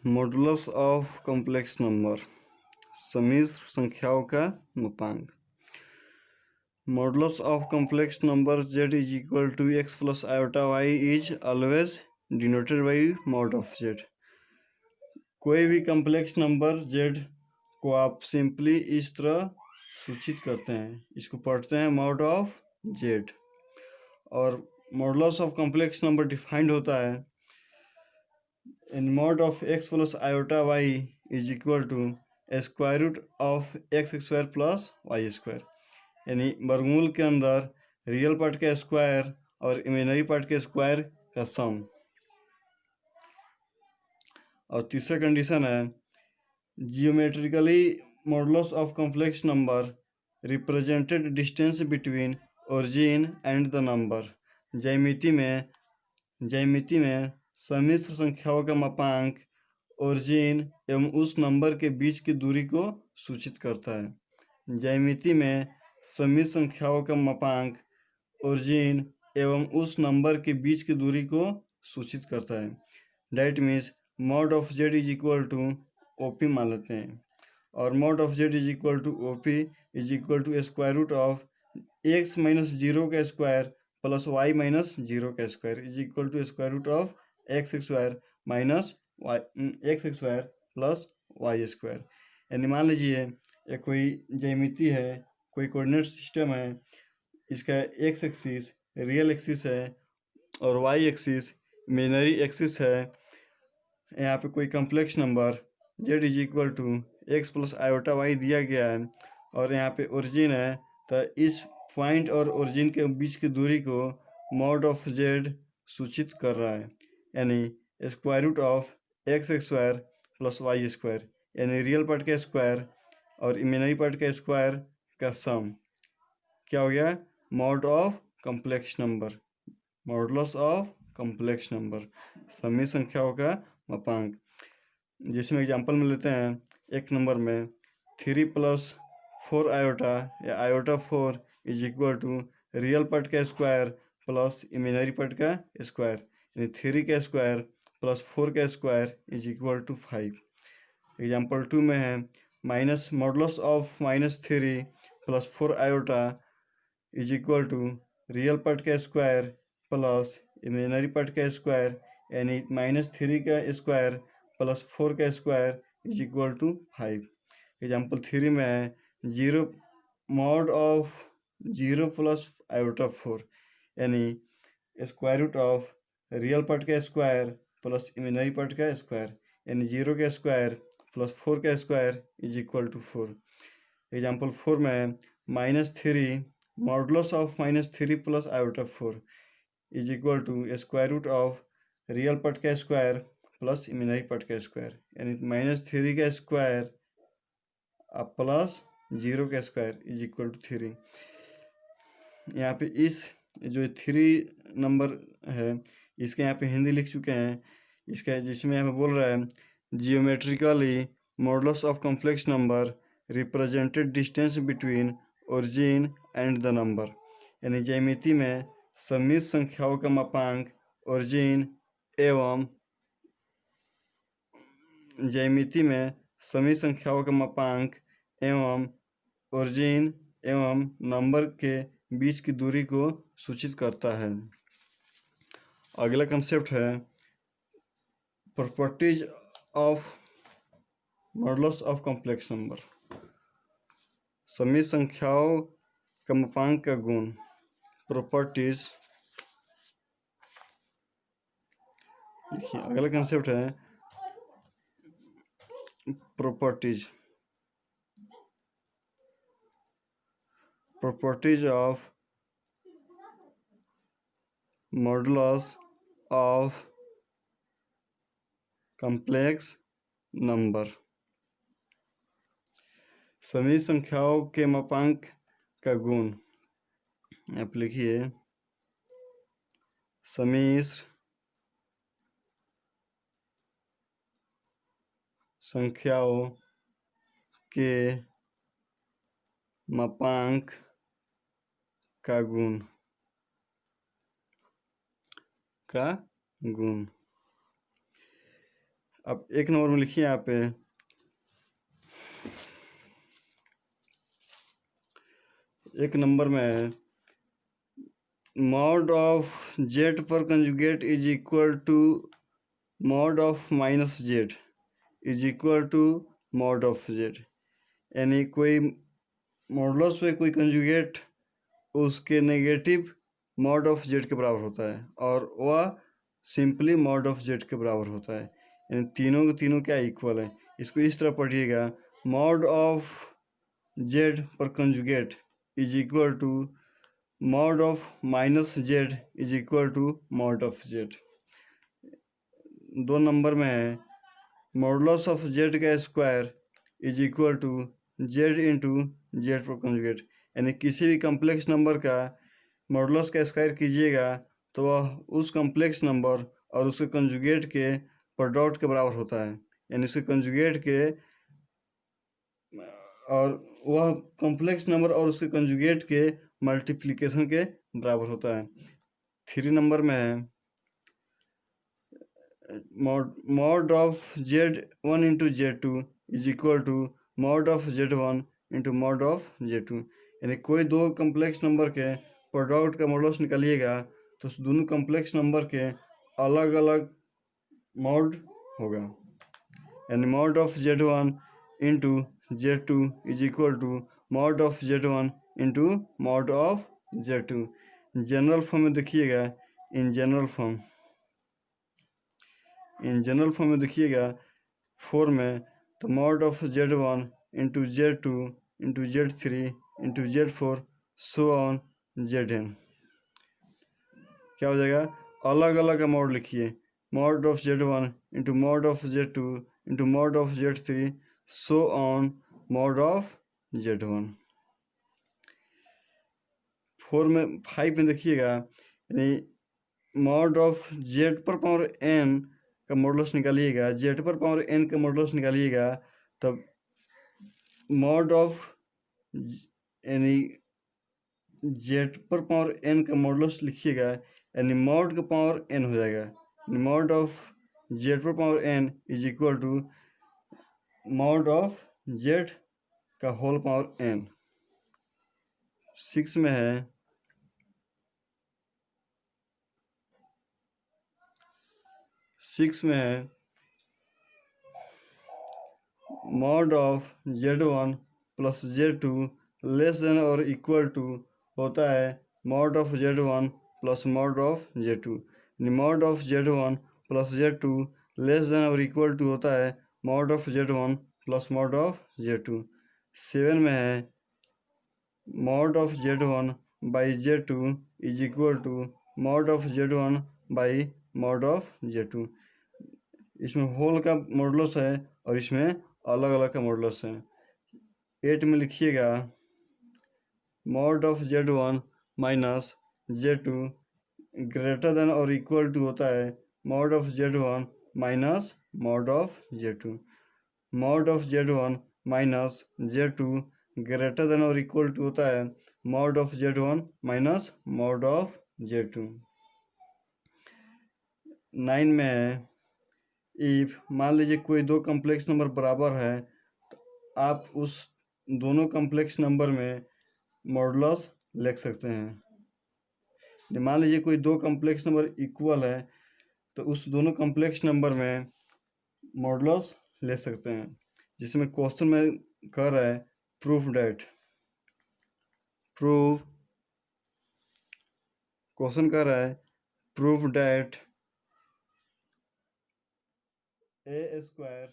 Modulus of complex number, सम्मिश्र संख्याओं का मापांक। Modulus of complex number z is equal to x plus iota y is always denoted by mod of z। कोई भी complex number z को आप simply इस तरह सूचित करते हैं, इसको पढ़ते हैं मॉड ऑफ z। और modulus of complex number defined होता है in mod of x plus iota y is equal to square root of x square plus Y square, यानी वर्गमूल के अंदर रियल पार्ट का स्क्वायर और इमेजिनरी पार्ट के स्क्वायर का सम। और तीसरा कंडीशन है geometrically modulus of complex number represented distance between origin and the number. ज्यामिति में सम्मिश्र संख्याओं का मापांक ओरिजिन एवं उस नंबर के बीच की दूरी को सूचित करता है। ज्यामिति में सम्मिश्र संख्याओं का मापांक ओरिजिन एवं उस नंबर के बीच की दूरी को सूचित करता है। That means mod of z is equal to OP मान लेते हैं, और mod of z is equal to OP is equal to square root of x minus 0 का स्क्वायर प्लस y माइनस 0 का square is equal to square root of x square minus x square plus Y square. यानी मान लीजिए ये कोई ज्यामिति है, कोई कोऑर्डिनेट सिस्टम है, इसका x एक्सिस रियल एक्सिस है और y एक्सिस इमेजिनरी एक्सिस है। यहाँ पे कोई complex number z is equal to x plus iota y दिया गया है और यहाँ पे ओरिजिन है, तो इस पॉइंट और ओरिजिन के बीच की दूरी को मॉड ऑफ z सूचित कर रहा है, यानी square root of x square plus Y square, यानी रियल पार्ट का स्क्वायर और इमेजिनरी पार्ट का स्क्वायर का सम। क्या हो गया? Mod of complex number, modulus of complex number, सम्मिश्र संख्याओं का मापांक। जिसमें एग्जांपल में लेते हैं, एक नंबर में 3 प्लस 4 आयोटा या iota 4 is equal to real part का स्क्वायर प्लस इमेजिनरी पार्ट का स्क्वायर, यानी 3 का स्क्वायर प्लस 4 का square is equal to 5। Example 2 में है minus modulus of -3 plus 4 iota is equal to real part का स्क्वायर प्लस इमेजिनरी पार्ट का square, यानी -3 का स्क्वायर प्लस 4 का square is equal to 5। Example 3 में है 0 मॉड ऑफ 0 प्लस आयोटा 4, यानी square root of real part का square plus imaginary part का स्क्वायर, यानी 0 का स्क्वायर प्लस 4 का square is equal to 4। Example 4 में है -3 modulus of -3 plus iota 4 is equal to square root of real part का square plus imaginary part का square, यानी -3 का स्क्वायर प्लस 0 का स्क्वायर इज इक्वल टू 3। यहाँ पे इस जो 3 नंबर है इसके यहाँ पे हिंदी लिख चुके हैं, इसका जिसमें यहाँ पे बोल रहा है geometrically modulus of complex number represented distance between origin and the number, यानी ज्यामिति में सम्मिश्र संख्याओं का मापांक ओरिजिन एवं ज्यामिति में सम्मिश्र संख्याओं का मापांक एवं ओरिजिन एवं नंबर के बीच की दूरी को सूचित करता है। अगला कंसेप्ट है properties of modulus of complex number, सम्मिश्र संख्याओं का मापांक का गुण। प्रॉपर्टीज, देखिए अगला कंसेप्ट है properties, properties of modulus of complex number. सम्मिश्र संख्याओं के मापांक का गुण। आप लिखिए सम्मिश्र संख्याओं के मापांक का गुण अब 1 नंबर में लिखिए यहाँ पे एक नंबर में है मॉड ऑफ जेड पर conjugate is equal to mod of minus z is equal to mod of z, यानी कोई मॉडुलस पे कोई कंजुगेट उसके नेगेटिव मॉड ऑफ जेड के बराबर होता है और वह सिंपली मॉड ऑफ जेड के बराबर होता है, यानी तीनों के तीनों क्या इक्वल है। इसको इस तरह पढ़िएगा, मॉड ऑफ जेड पर conjugate is equal to mod of minus z is equal to mod of z. 2 number में है मॉडुलस ऑफ जेड का square is equal to z into z पर कंजुगेट, यानी किसी भी कम्प्लेक्स नंबर का modulus का स्क्वायर कीजिएगा तो वह उस कम्प्लेक्स नंबर और उसके कंजुगेट के प्रोडक्ट के बराबर होता है, यानी उसके कंजुगेट के और वह कॉम्प्लेक्स नंबर और उसके कंजुगेट के मल्टीप्लिकेशन के बराबर होता है। 3 नंबर में है mod of z1 into z2 is equal to mod of z1 into mod of z2, यानी कोई दो कम्प्लेक्स नंबर के प्रोडक्ट का मॉडुलस निकालिएगा तो उस दोनों कम्प्लेक्स नंबर के अलग अलग मॉड होगा, यानी mod of z1 into z2 is equal to mod of z1 into mod of z2। General form में देखिएगा, इन जनरल फॉर्म में देखिएगा 4 में, तो mod of z1 into z2 into z3 into z4 so on zn क्या हो जाएगा, अलग अलग का मॉड लिखिए, mod of z1 into mod of z2 into mod of z3 so on mod of z1। 5 में देखिएगा, यानी मॉड ऑफ z पर पावर n का मॉडुलस निकालिएगा, z पर पावर n का मॉडुलस निकालिएगा, तब मॉड ऑफ यानी z पर पावर n का मॉडुलस लिखिएगा, यानी मॉड का पावर n हो जाएगा, मॉड ऑफ z पर power n is equal to mod of z का होल पावर n। 6 में है mod of z1 plus z2 less than और इक्वल टू होता है mod of z1 plus mod of z2, mod of z1 plus z2 less than और equal to होता है mod of z1 plus mod of z2। 7 में है mod of z1 by z2 is equal to mod of z1 by mod of z2, इसमें whole का modulus है और इसमें अलग अलग का मॉडुलस है। 8 में लिखिएगा mod of z1 minus z2 greater than और इक्वल टू होता है mod of z1 minus mod of z2, mod of z1 minus z2 greater than और इक्वल टू होता है mod of z1 minus mod of z2। 9 में है if मान लीजिए कोई दो कम्प्लेक्स नंबर बराबर है तो आप उस दोनों कम्प्लेक्स नंबर में मॉडुलस लिख सकते हैं। मान लीजिए कोई दो कम्प्लेक्स नंबर इक्वल है तो उस दोनों कम्प्लेक्स नंबर में मॉडुलस ले सकते हैं, जिसमें क्वेश्चन में कह रहा है प्रूफ डैट ए स्क्वायर